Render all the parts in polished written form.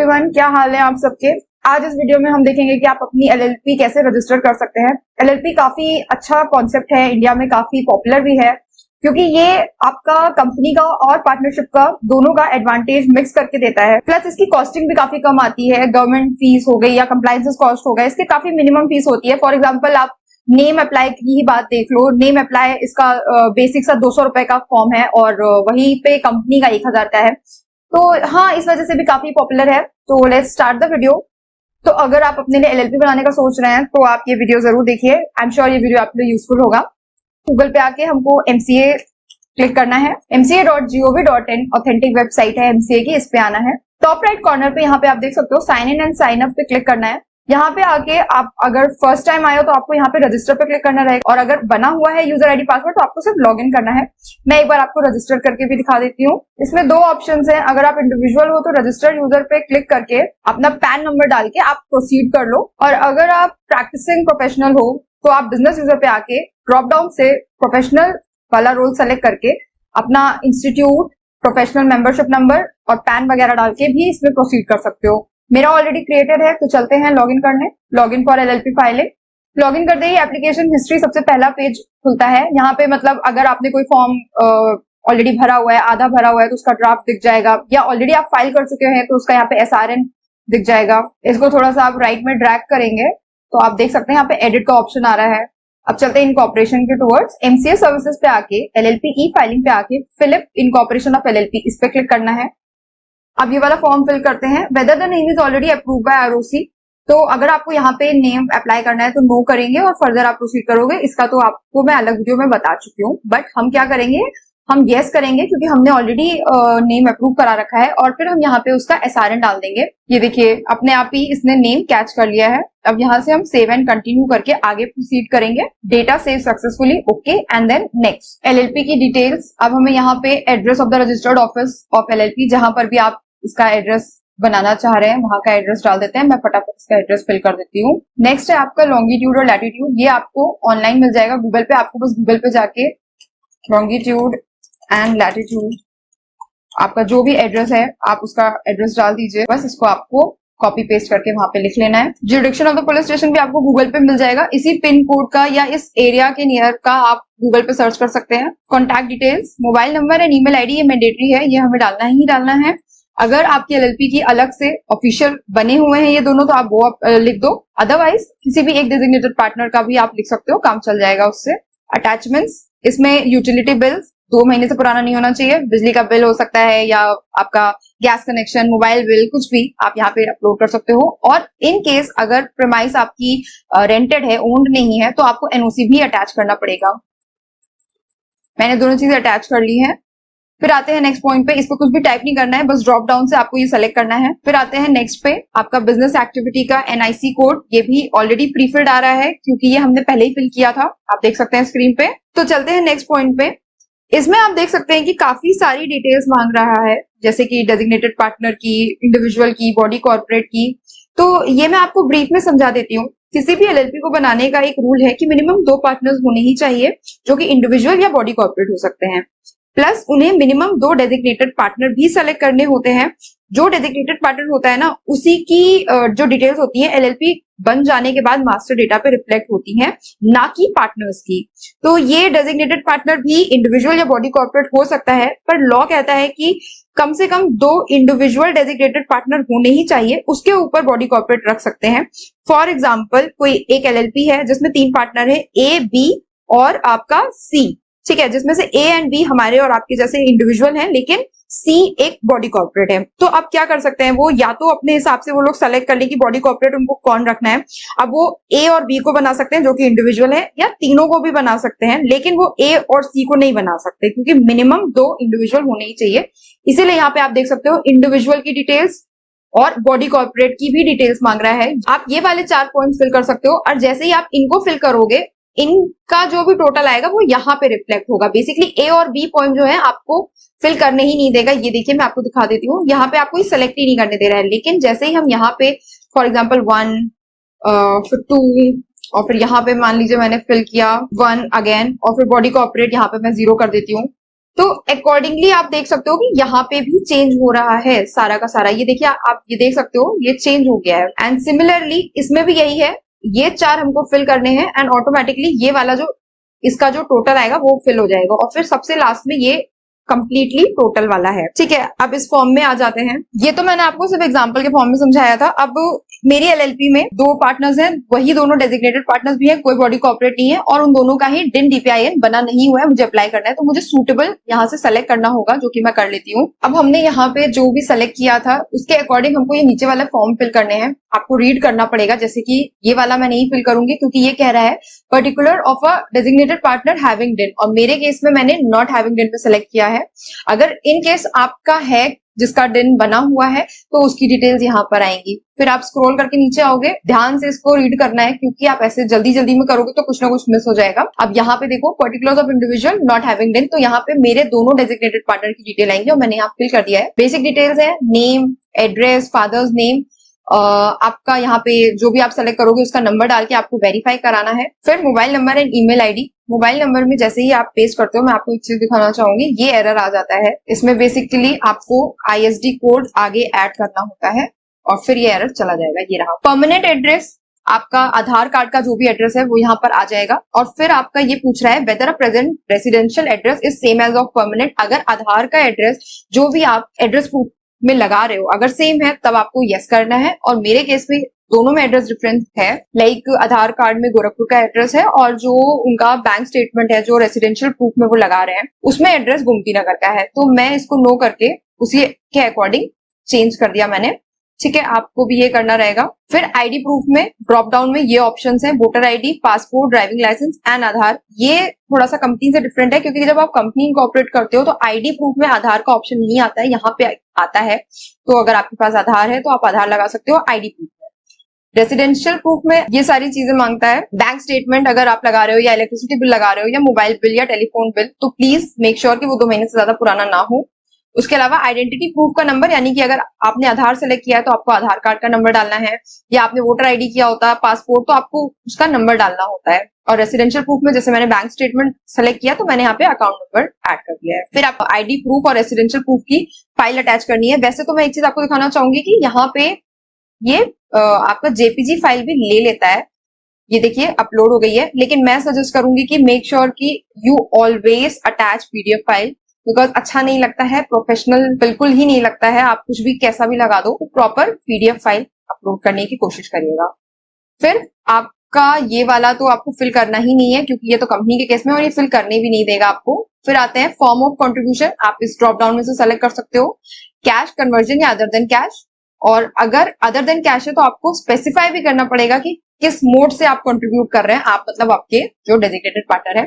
Everyone, क्या हाल है आप सबके। आज इस वीडियो में हम देखेंगे कि आप अपनी एलएलपी कैसे रजिस्टर कर सकते हैं। एलएलपी काफी अच्छा कॉन्सेप्ट है, इंडिया में काफी पॉपुलर भी है, क्योंकि ये आपका कंपनी का और पार्टनरशिप का दोनों का एडवांटेज मिक्स करके देता है। प्लस इसकी कॉस्टिंग भी काफी कम आती है। गवर्नमेंट फीस हो गई या कंप्लायंसेस कॉस्ट हो गए, इसके काफी मिनिमम फीस होती है। फॉर एग्जाम्पल आप नेम अप्लाई की ही बात देख लो। नेम अप्लाई इसका बेसिक सा 200 रुपए का फॉर्म है और वहीं पे कंपनी का 1000 का है। तो हाँ, इस वजह से भी काफी पॉपुलर है। तो लेट्स स्टार्ट द वीडियो। तो अगर आप अपने लिए एलएलपी बनाने का सोच रहे हैं तो आप ये वीडियो जरूर देखिए। आई एम श्योर ये वीडियो आपके लिए यूजफुल होगा। गूगल पे आके हमको एमसीए क्लिक करना है। mca.gov.in ऑथेंटिक वेबसाइट है एमसीए की, इस पे आना है। टॉप राइट कॉर्नर पे यहाँ पे आप देख सकते हो sign in and sign up पे क्लिक करना है। यहाँ पे आके आप अगर फर्स्ट टाइम आए हो तो आपको यहाँ पे रजिस्टर पे क्लिक करना रहेगा, और अगर बना हुआ है यूजर आईडी पासवर्ड तो आपको सिर्फ लॉग इन करना है। मैं एक बार आपको रजिस्टर करके भी दिखा देती हूँ। इसमें दो ऑप्शंस हैं। अगर आप इंडिविजुअल हो तो रजिस्टर्ड यूजर पे क्लिक करके अपना पैन नंबर डाल के आप प्रोसीड कर लो, और अगर आप प्रैक्टिसिंग प्रोफेशनल हो तो आप बिजनेस यूजर पे आके ड्रॉप डाउन से प्रोफेशनल वाला रोल सेलेक्ट करके अपना इंस्टीट्यूट, प्रोफेशनल मेंबरशिप नंबर और पैन वगैरह डाल के भी इसमें प्रोसीड कर सकते हो। मेरा ऑलरेडी क्रिएटेड है, तो चलते हैं लॉगिन करने। लॉगिन फॉर एलएलपी फाइलें। लॉगिन करते ही एप्लीकेशन हिस्ट्री सबसे पहला पेज खुलता है। यहाँ पे मतलब अगर आपने कोई फॉर्म ऑलरेडी भरा हुआ है, आधा भरा हुआ है, तो उसका ड्राफ्ट दिख जाएगा, या ऑलरेडी आप फाइल कर चुके हैं तो उसका यहाँ पे एसआरएन दिख जाएगा। इसको थोड़ा सा आप राइट में ड्रैग करेंगे तो आप देख सकते हैं यहाँ पे एडिट का ऑप्शन आ रहा है। अब चलते हैं इनकॉर्पोरेशन के टुवर्ड्स। एमसीए सर्विसेज पे आके एलएलपी ई फाइलिंग पे आके फिलिप इनकॉर्पोरेशन ऑफ एलएलपी, इस पे क्लिक करना है। अब ये वाला फॉर्म फिल करते हैं। Whether the name is already approved by ROC, तो अगर आपको यहाँ पे नेम अप्लाई करना है तो नो करेंगे और फर्दर आप प्रोसीड करोगे। इसका तो आपको मैं अलग वीडियो में बता चुकी हूँ, बट हम क्या करेंगे, हम येस करेंगे क्योंकि हमने ऑलरेडी नेम अप्रूव करा रखा है, और फिर हम यहाँ पे उसका एसआरएन डाल देंगे। ये देखिए अपने आप ही इसने नेम कैच कर लिया है। अब यहाँ से हम सेव एंड कंटिन्यू करके आगे प्रोसीड करेंगे। Data save successfully, okay, and then next. LLP की डिटेल्स। अब हमें यहाँ पे address of the registered office of LLP, जहां पर भी आप इसका एड्रेस बनाना चाह रहे हैं वहां का एड्रेस डाल देते हैं। मैं फटाफट इसका एड्रेस फिल कर देती हूँ। नेक्स्ट है आपका लॉन्गिट्यूड और लैटिट्यूड। ये आपको ऑनलाइन मिल जाएगा गूगल पे। आपको बस गूगल पे जाके लॉन्गिट्यूड एंड लैटिट्यूड, आपका जो भी एड्रेस है आप उसका एड्रेस डाल दीजिए। बस इसको आपको कॉपी पेस्ट करके वहां पे लिख लेना है। Jurisdiction of the police station भी आपको गूगल पे मिल जाएगा। इसी पिन कोड का या इस एरिया के नियर का आप गूगल पे सर्च कर सकते हैं। Contact details, mobile number and email ID, ये मैंडेटरी है, ये हमें डालना ही डालना है। अगर आपकी एलएलपी की अलग से ऑफिशियल बने हुए हैं ये दोनों, तो आप वो लिख दो। अदरवाइज किसी भी एक डेजिग्नेटेड पार्टनर का भी आप लिख सकते हो, काम चल जाएगा उससे। अटैचमेंट्स, इसमें यूटिलिटी बिल्स 2 महीने से पुराना नहीं होना चाहिए। बिजली का बिल हो सकता है या आपका गैस कनेक्शन, मोबाइल बिल, कुछ भी आप यहाँ पे अपलोड कर सकते हो। और इन केस अगर प्रेमाइस आपकी रेंटेड है, ओन्ड नहीं है, तो आपको एनओसी भी अटैच करना पड़ेगा। मैंने दोनों चीजें अटैच कर ली है। फिर आते हैं नेक्स्ट पॉइंट पे। इस पे कुछ भी टाइप नहीं करना है, बस ड्रॉप डाउन से आपको ये सेलेक्ट करना है। फिर आते हैं नेक्स्ट पे, आपका बिजनेस एक्टिविटी का एनआईसी कोड। ये भी ऑलरेडी प्री फिल्ड आ रहा है क्योंकि ये हमने पहले ही फिल किया था, आप देख सकते हैं स्क्रीन पे। तो चलते हैं नेक्स्ट पॉइंट पे। इसमें आप देख सकते हैं कि काफी सारी डिटेल्स मांग रहा है, जैसे कि डेजिग्नेटेड पार्टनर की, इंडिविजुअल की, बॉडी कॉर्पोरेट की। तो ये मैं आपको ब्रीफ में समझा देती हूँ। किसी भी एलएलपी को बनाने का एक रूल है कि मिनिमम 2 पार्टनर्स होने ही चाहिए, जो कि इंडिविजुअल या बॉडी कॉर्पोरेट हो सकते हैं। प्लस उन्हें मिनिमम 2 डेजिग्नेटेड पार्टनर भी सेलेक्ट करने होते हैं। जो डेजिग्नेटेड पार्टनर होता है ना, उसी की जो डिटेल्स होती है एलएलपी बन जाने के बाद मास्टर डेटा पे रिफ्लेक्ट होती हैं, ना कि पार्टनर्स की। तो ये डेजिग्नेटेड पार्टनर भी इंडिविजुअल या बॉडी कॉर्पोरेट हो सकता है, पर लॉ कहता है कि कम से कम 2 इंडिविजुअल डेजिग्नेटेड पार्टनर होने ही चाहिए, उसके ऊपर बॉडी कॉर्पोरेट रख सकते हैं। फॉर एग्जाम्पल कोई एक एलएलपी है जिसमें 3 पार्टनर है, ए, बी और आपका सी, ठीक है, जिसमें से ए एंड बी हमारे और आपके जैसे इंडिविजुअल हैं, लेकिन सी एक बॉडी कॉर्पोरेट है। तो अब क्या कर सकते हैं वो, या तो अपने हिसाब से वो लोग सेलेक्ट कर ले कि बॉडी कॉर्पोरेट उनको कौन रखना है। अब वो ए और बी को बना सकते हैं जो कि इंडिविजुअल है, या तीनों को भी बना सकते हैं, लेकिन वो ए और सी को नहीं बना सकते क्योंकि मिनिमम 2 इंडिविजुअल होने ही चाहिए। इसीलिए यहाँ पे आप देख सकते हो इंडिविजुअल की डिटेल्स और बॉडी कॉर्पोरेट की भी डिटेल्स मांग रहा है। आप ये वाले 4 पॉइंट फिल कर सकते हो, और जैसे ही आप इनको फिल करोगे इनका जो भी टोटल आएगा वो यहाँ पे रिफ्लेक्ट होगा। बेसिकली ए और बी पॉइंट जो है आपको फिल करने ही नहीं देगा। ये देखिए मैं आपको दिखा देती हूँ, यहाँ पे आपको सेलेक्ट ही नहीं करने दे रहा है, लेकिन जैसे ही हम यहाँ पे फॉर एग्जाम्पल 1 फिर 2 और फिर यहाँ पे मान लीजिए मैंने फिल किया 1 अगेन, और फिर बॉडी कॉर्पोरेट यहाँ पे मैं 0 कर देती हूँ। तो अकॉर्डिंगली आप देख सकते हो कि यहाँ पे भी चेंज हो रहा है सारा का सारा। ये देखिए, आप ये देख सकते हो ये चेंज हो गया है। एंड सिमिलरली इसमें भी यही है, ये 4 हमको फिल करने हैं एंड ऑटोमेटिकली ये वाला जो इसका जो टोटल आएगा वो फिल हो जाएगा और फिर सबसे लास्ट में ये कंप्लीटली टोटल वाला है। ठीक है, अब इस फॉर्म में आ जाते हैं। ये तो मैंने आपको सिर्फ एग्जांपल के फॉर्म में समझाया था। अब मेरी एलएलपी में 2 पार्टनर्स हैं, वही दोनों डेजिग्नेटेड पार्टनर्स भी हैं, कोई बॉडी कॉर्पोरेट नहीं है और उन दोनों का ही डिन डीपीआईएन बना नहीं हुआ है, मुझे अप्लाई करना है। तो मुझे सूटेबल यहाँ से सेलेक्ट करना होगा, जो कि मैं कर लेती हूँ। अब हमने यहाँ पे जो भी सेलेक्ट किया था उसके अकॉर्डिंग हमको ये नीचे वाला फॉर्म फिल करने हैं। आपको रीड करना पड़ेगा, जैसे कि ये वाला मैं नहीं फिल करूंगी क्योंकि ये कह रहा है particular of a designated partner having डिन, और मेरे केस में मैंने नॉट हैविंग डिन पे सेलेक्ट किया है। अगर इन केस आपका है जिसका डिन बना हुआ है तो उसकी डिटेल्स यहाँ पर आएंगी। फिर आप स्क्रॉल करके नीचे आओगे, ध्यान से इसको रीड करना है क्योंकि आप ऐसे जल्दी जल्दी में करोगे तो कुछ ना कुछ मिस हो जाएगा। अब यहाँ पे देखो, particulars of individual not having डिन, तो यहाँ पे मेरे दोनों डेजिग्नेटेड पार्टनर की डिटेल आएंगी और मैंने यहाँ फिल कर दिया है। बेसिक डिटेल्स है, नेम, एड्रेस, फादर्स नेम, आपका यहाँ पे जो भी आप सेलेक्ट करोगे उसका नंबर डाल के आपको वेरीफाई कराना है। फिर mobile number and email ID. Mobile number में जैसे ही आप पेस्ट करते हो, मैं आपको एक चीज दिखाना चाहूंगी, ये एरर आ जाता है। इसमें बेसिकली आपको आईएसडी कोड आगे ऐड करना होता है और फिर ये एरर चला जाएगा। ये रहा परमानेंट एड्रेस, आपका आधार कार्ड का जो भी एड्रेस है वो यहाँ पर आ जाएगा। और फिर आपका ये पूछ रहा है whether a present residential address is same as of permanent. अगर आधार का एड्रेस जो भी आप एड्रेस प्रूफ में लगा रहे हो अगर सेम है तब आपको यस करना है। और मेरे केस में दोनों में एड्रेस डिफरेंस है। लाइक आधार कार्ड में गोरखपुर का एड्रेस है और जो उनका बैंक स्टेटमेंट है जो रेसिडेंशियल प्रूफ में वो लगा रहे हैं उसमें एड्रेस गोमती नगर का है। तो मैं इसको नो करके उसी के अकॉर्डिंग चेंज कर दिया मैंने। ठीक है, आपको भी ये करना रहेगा। फिर आईडी प्रूफ में ड्रॉप डाउन में ये ऑप्शंस हैं, voter ID, passport, driving licence and Aadhaar. ये थोड़ा सा कंपनी से डिफरेंट है क्योंकि जब आप कंपनी इनकॉर्पोरेट करते हो तो आईडी प्रूफ में आधार का ऑप्शन नहीं आता है, यहाँ पे आता है। तो अगर आपके पास आधार है तो आप आधार लगा सकते हो आईडी प्रूफ में। रेसिडेंशियल प्रूफ में ये सारी चीजें मांगता है। बैंक स्टेटमेंट अगर आप लगा रहे हो या इलेक्ट्रिसिटी बिल लगा रहे हो या मोबाइल बिल या टेलीफोन बिल, तो प्लीज मेक श्योर कि वो 2 महीने से ज्यादा पुराना ना हो। उसके अलावा आइडेंटिटी प्रूफ का नंबर, यानी कि अगर आपने आधार सेलेक्ट किया है तो आपको आधार कार्ड का नंबर डालना है, या आपने वोटर आईडी किया होता है, पासपोर्ट, तो आपको उसका नंबर डालना होता है। और रेसिडेंशियल प्रूफ में जैसे मैंने बैंक स्टेटमेंट सेलेक्ट किया तो मैंने यहाँ पे अकाउंट नंबर ऐड कर दिया है। फिर आप आईडी प्रूफ और रेसिडेंशियल प्रूफ की फाइल अटैच करनी है। वैसे तो मैं एक चीज आपको दिखाना चाहूंगी कि यहाँ पे ये आपका जेपीजी फाइल भी ले लेता है। ये देखिए अपलोड हो गई है, लेकिन मैं सजेस्ट करूंगी कि मेक श्योर कि you always attach PDF file, because अच्छा नहीं लगता है, प्रोफेशनल बिल्कुल ही नहीं लगता है। आप कुछ भी कैसा भी लगा दो, तो प्रॉपर पीडीएफ फाइल अपलोड करने की कोशिश करिएगा। फिर आपका ये वाला तो आपको फिल करना ही नहीं है क्योंकि ये तो कंपनी के केस में और ये फिल करने भी नहीं देगा आपको। फिर आते हैं फॉर्म ऑफ कंट्रीब्यूशन। आप इस ड्रॉप डाउन में से सेलेक्ट कर सकते हो कैश, कन्वर्जन या अदर देन कैश। और अगर अदर देन कैश है तो आपको स्पेसिफाई भी करना पड़ेगा कि किस मोड से आप कंट्रीब्यूट कर रहे हैं, आप मतलब आपके जो डेजिग्नेटेड पार्टनर है।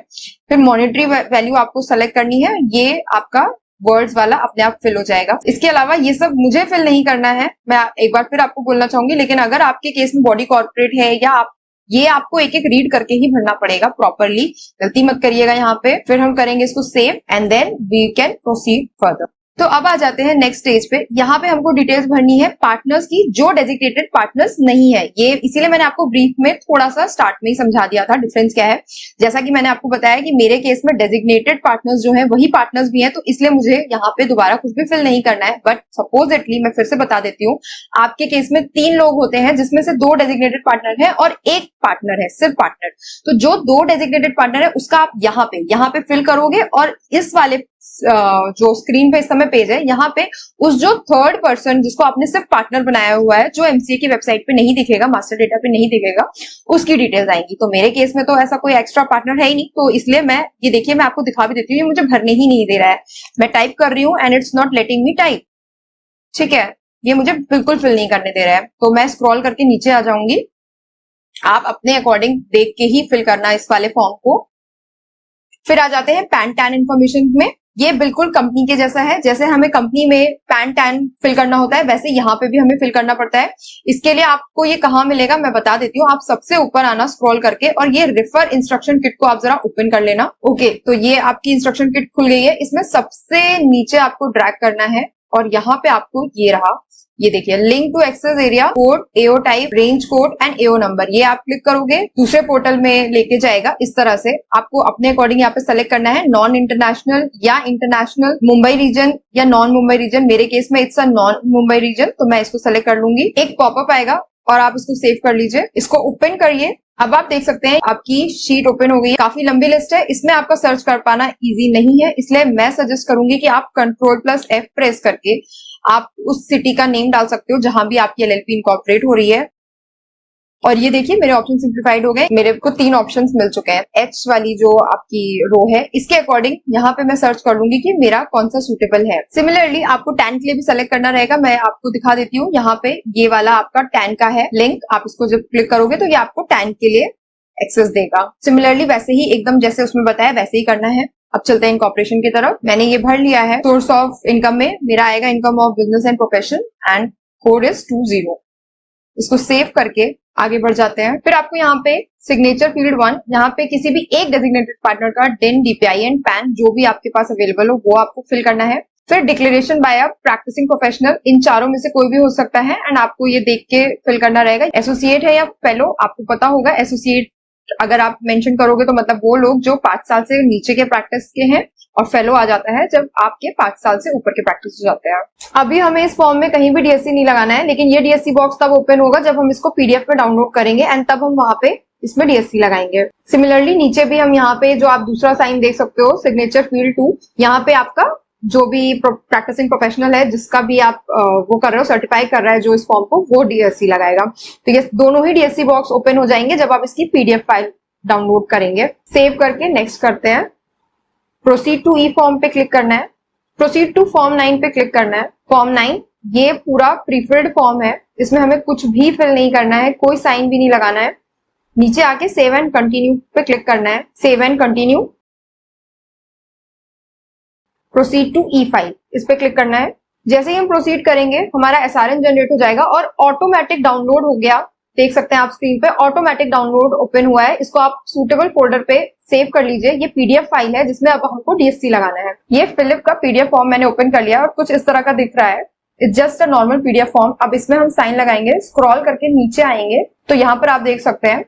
फिर मॉनेटरी वैल्यू आपको सेलेक्ट करनी है, ये आपका वर्ड्स वाला अपने आप फिल हो जाएगा। इसके अलावा ये सब मुझे फिल नहीं करना है, मैं एक बार फिर आपको बोलना चाहूंगी। लेकिन अगर आपके केस में बॉडी कॉर्पोरेट है या आप, ये आपको एक एक रीड करके ही भरना पड़ेगा प्रॉपरली, गलती मत करिएगा यहाँ पे। फिर हम करेंगे इसको save and then we can proceed further. तो अब आ जाते हैं नेक्स्ट स्टेज पे। यहाँ पे हमको डिटेल्स भरनी है पार्टनर्स की जो डेजिग्नेटेड पार्टनर्स नहीं है। ये इसीलिए मैंने आपको ब्रीफ में थोड़ा सा स्टार्ट में ही समझा दिया था डिफरेंस क्या है। जैसा कि मैंने आपको बताया कि मेरे केस में डेजिग्नेटेड पार्टनर्स जो है वही पार्टनर्स भी हैं, तो इसलिए मुझे यहाँ पे दोबारा कुछ भी फिल नहीं करना है। बट सपोजिटली मैं फिर से बता देती हूँ, आपके केस में 3 लोग होते हैं जिसमें से 2 डेजिग्नेटेड पार्टनर है और 1 पार्टनर है, सिर्फ पार्टनर। तो जो 2 डेजिग्नेटेड पार्टनर है उसका आप यहाँ पे फिल करोगे और इस वाले जो स्क्रीन पे इस समय पेज है यहाँ पे उस जो थर्ड पर्सन जिसको आपने सिर्फ पार्टनर बनाया हुआ है, जो एमसीए की वेबसाइट पे नहीं दिखेगा, मास्टर डेटा पे नहीं दिखेगा, उसकी डिटेल्स आएंगी। तो मेरे केस में तो ऐसा कोई एक्स्ट्रा पार्टनर है ही नहीं, तो इसलिए मैं ये देखिए मैं आपको दिखा भी देती हूँ, ये मुझे भरने ही नहीं दे रहा है। मैं टाइप कर रही हूँ and it's not letting me type. ठीक है, ये मुझे बिल्कुल फिल नहीं करने दे रहा है। तो मैं स्क्रॉल करके नीचे आ जाऊंगी, आप अपने अकॉर्डिंग देख के ही फिल करना इस वाले फॉर्म को। फिर आ जाते हैं पैन टैन इन्फॉर्मेशन में। ये बिल्कुल कंपनी के जैसा है, जैसे हमें कंपनी में पैन टैन फिल करना होता है वैसे यहाँ पे भी हमें फिल करना पड़ता है। इसके लिए आपको ये कहाँ मिलेगा मैं बता देती हूँ। आप सबसे ऊपर आना स्क्रॉल करके और ये रेफर इंस्ट्रक्शन किट को आप जरा ओपन कर लेना। ओके, तो ये आपकी इंस्ट्रक्शन किट खुल गई है। इसमें सबसे नीचे आपको ड्रैग करना है और यहाँ पे आपको ये रहा, ये देखिए link to access area code, AO type, range code and AO number, ये आप क्लिक करोगे दूसरे पोर्टल में लेके जाएगा। इस तरह से आपको अपने अकॉर्डिंग यहाँ पे सेलेक्ट करना है, नॉन इंटरनेशनल या इंटरनेशनल, मुंबई रीजन या नॉन मुंबई रीजन। मेरे केस में it's a non Mumbai region, तो मैं इसको सेलेक्ट कर लूंगी। एक पॉपअप आएगा और आप इसको सेव कर लीजिए, इसको ओपन करिए। अब आप देख सकते हैं आपकी शीट ओपन हो गई। काफी लंबी लिस्ट है, इसमें आपका सर्च कर पाना इजी नहीं है, इसलिए मैं सजेस्ट करूंगी कि आप Ctrl+F प्रेस करके आप उस सिटी का नेम डाल सकते हो जहां भी आपकी एलएलपी इनकॉर्पोरेट हो रही है। और ये देखिए मेरे ऑप्शन सिंप्लीफाइड हो गए, मेरे को 3 ऑप्शंस मिल चुके हैं। एच वाली जो आपकी रो है इसके अकॉर्डिंग यहाँ पे मैं सर्च कर लूंगी कि मेरा कौन सा सूटेबल है। सिमिलरली आपको टैन के लिए भी सेलेक्ट करना रहेगा। मैं आपको दिखा देती हूँ, यहाँ पे ये वाला आपका टैन का है लिंक, आप इसको जब क्लिक करोगे तो ये आपको टैन के लिए एक्सेस देगा। सिमिलरली वैसे ही एकदम जैसे उसमें बताया वैसे ही करना है। अब चलते हैं इनकॉर्पोरेशन की तरफ। मैंने ये भर लिया है। सोर्स ऑफ इनकम में मेरा आएगा income of business and profession and code is 20। इसको सेव करके आगे बढ़ जाते हैं। फिर आपको यहाँ पे सिग्नेचर फील्ड 1, यहाँ पे किसी भी एक डेजिग्नेटेड पार्टनर का डिन, डीपीआई एंड पैन जो भी आपके पास अवेलेबल हो वो आपको फिल करना है। फिर declaration by a practising professional, इन चारों में से कोई भी हो सकता है एंड आपको ये देख के फिल करना रहेगा। एसोसिएट है या फेलो, आपको पता होगा एसोसिएट अगर आप मेंशन करोगे तो मतलब वो लोग जो 5 साल से नीचे के प्रैक्टिस के हैं, और फेलो आ जाता है जब आपके 5 साल से ऊपर के प्रैक्टिस हो जाते हैं। अभी हमें इस फॉर्म में कहीं भी डीएससी नहीं लगाना है, लेकिन ये डीएससी बॉक्स तब ओपन होगा जब हम इसको पीडीएफ में डाउनलोड करेंगे एंड तब हम वहां पे इसमें डीएससी लगाएंगे। सिमिलरली नीचे भी हम यहाँ पे जो आप दूसरा साइन देख सकते हो सिग्नेचर फील्ड 2, यहाँ पे आपका जो भी प्रैक्टिसिंग प्रोफेशनल है जिसका भी आप वो कर रहे हो, सर्टिफाई कर रहा है जो इस फॉर्म को, वो डीएससी लगाएगा। तो ये दोनों ही डीएससी बॉक्स ओपन हो जाएंगे जब आप इसकी पीडीएफ फाइल डाउनलोड करेंगे। सेव करके नेक्स्ट करते हैं। प्रोसीड टू ई फॉर्म पे क्लिक करना है। प्रोसीड टू फॉर्म 9 पे क्लिक करना है। फॉर्म 9 ये पूरा प्रीफिल्ड फॉर्म है, इसमें हमें कुछ भी फिल नहीं करना है, कोई साइन भी नहीं लगाना है। नीचे आके सेव एंड कंटिन्यू पे क्लिक करना है। Save and continue. Proceed to e file, इस पे क्लिक करना है। जैसे ही हम प्रोसीड करेंगे हमारा एसआरएन जनरेट हो जाएगा और ऑटोमेटिक डाउनलोड हो गया। देख सकते हैं आप स्क्रीन पे ऑटोमेटिक डाउनलोड ओपन हुआ है। इसको आप सूटेबल फोल्डर पे सेव कर लीजिए। ये पीडीएफ फाइल है जिसमें अब हमको डीएससी लगाना है। ये फिलिप का पीडीएफ फॉर्म मैंने ओपन कर लिया और कुछ इस तरह का दिख रहा है। It's just a normal PDF form. अब इसमें हम साइन लगाएंगे, स्क्रॉल करके नीचे आएंगे तो यहाँ पर आप देख सकते हैं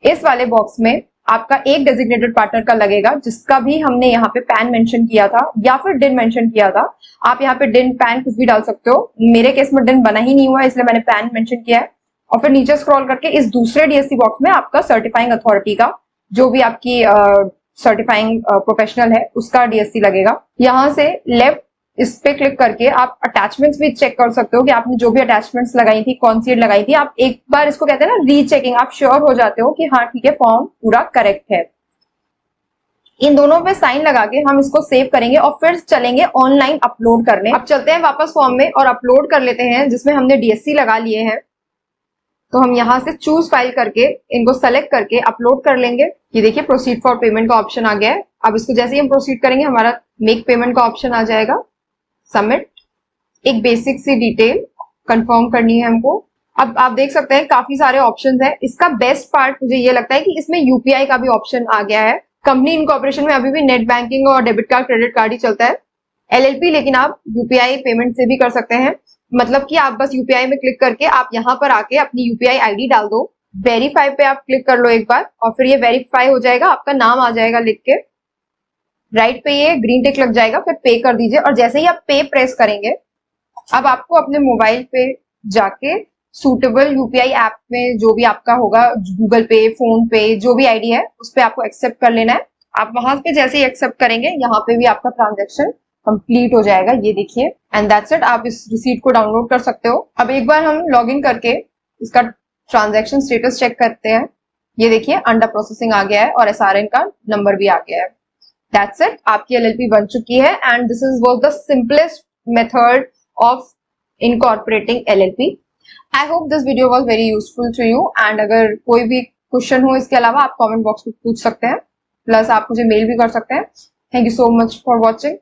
इस वाले बॉक्स में आपका एक डेजिग्नेटेड पार्टनर का लगेगा जिसका भी हमने यहाँ पे पैन मेंशन किया था या फिर डिन मेंशन किया था। आप यहाँ पे डिन पैन कुछ भी डाल सकते हो। मेरे केस में डिन बना ही नहीं हुआ इसलिए मैंने पैन मेंशन किया है। और फिर नीचे स्क्रॉल करके इस दूसरे डीएससी बॉक्स में आपका सर्टिफाइंग अथॉरिटी का जो भी आपकी सर्टिफाइंग प्रोफेशनल है उसका डीएससी लगेगा। यहाँ से लेफ्ट इस पे क्लिक करके आप अटैचमेंट्स भी चेक कर सकते हो कि आपने जो भी अटैचमेंट्स लगाई थी, कौन सी लगाई थी। आप एक बार इसको कहते हैं ना रीचेकिंग, आप श्योर हो जाते हो कि हाँ ठीक है फॉर्म पूरा करेक्ट है। इन दोनों पे साइन लगा के हम इसको सेव करेंगे और फिर चलेंगे ऑनलाइन अपलोड करने। अब चलते हैं वापस फॉर्म में और अपलोड कर लेते हैं जिसमें हमने डीएससी लगा लिए हैं। तो हम यहाँ से चूज फाइल करके इनको सेलेक्ट करके अपलोड कर लेंगे। ये देखिए प्रोसीड फॉर पेमेंट का ऑप्शन आ गया है। अब इसको जैसे ही हम प्रोसीड करेंगे हमारा मेक पेमेंट का ऑप्शन आ जाएगा। सबमिट, एक बेसिक सी डिटेल कंफर्म करनी है हमको। अब आप देख सकते हैं काफी सारे ऑप्शंस हैं। इसका बेस्ट पार्ट मुझे ये लगता है कि इसमें यूपीआई का भी ऑप्शन आ गया है। कंपनी इनकॉर्पोरेशन में अभी भी नेट बैंकिंग और डेबिट कार्ड, क्रेडिट कार्ड ही चलता है। एलएलपी लेकिन आप यूपीआई पेमेंट से भी कर सकते हैं। मतलब कि आप बस यूपीआई में क्लिक करके आप यहाँ पर आके अपनी यूपीआई आईडी डाल दो। वेरीफाई पे आप क्लिक कर लो एक बार और फिर ये वेरीफाई हो जाएगा, आपका नाम आ जाएगा लिख के। राइट पे ये ग्रीन टिक लग जाएगा, फिर पे कर दीजिए। और जैसे ही आप पे प्रेस करेंगे अब आपको अपने मोबाइल पे जाके सूटेबल यूपीआई ऐप में जो भी आपका होगा, गूगल पे, फोन पे, जो भी आईडी है उस पे आपको एक्सेप्ट कर लेना है। आप वहां पे जैसे ही एक्सेप्ट करेंगे यहाँ पे भी आपका ट्रांजेक्शन कंप्लीट हो जाएगा। ये देखिए एंड दैट्स इट। आप इस रिसीट को डाउनलोड कर सकते हो। अब एक बार हम लॉग इन करके इसका ट्रांजैक्शन स्टेटस चेक करते हैं। ये देखिए अंडर प्रोसेसिंग आ गया है और एसआरएन का नंबर भी आ गया है। दैट्स इट, आपकी एलएलपी बन चुकी है and this is was the simplest method of incorporating LLP. I hope this video was very useful to you and अगर कोई भी क्वेश्चन हो इसके अलावा आप कमेंट बॉक्स में पूछ सकते हैं, प्लस आप मुझे मेल भी कर सकते हैं। Thank you so much for watching.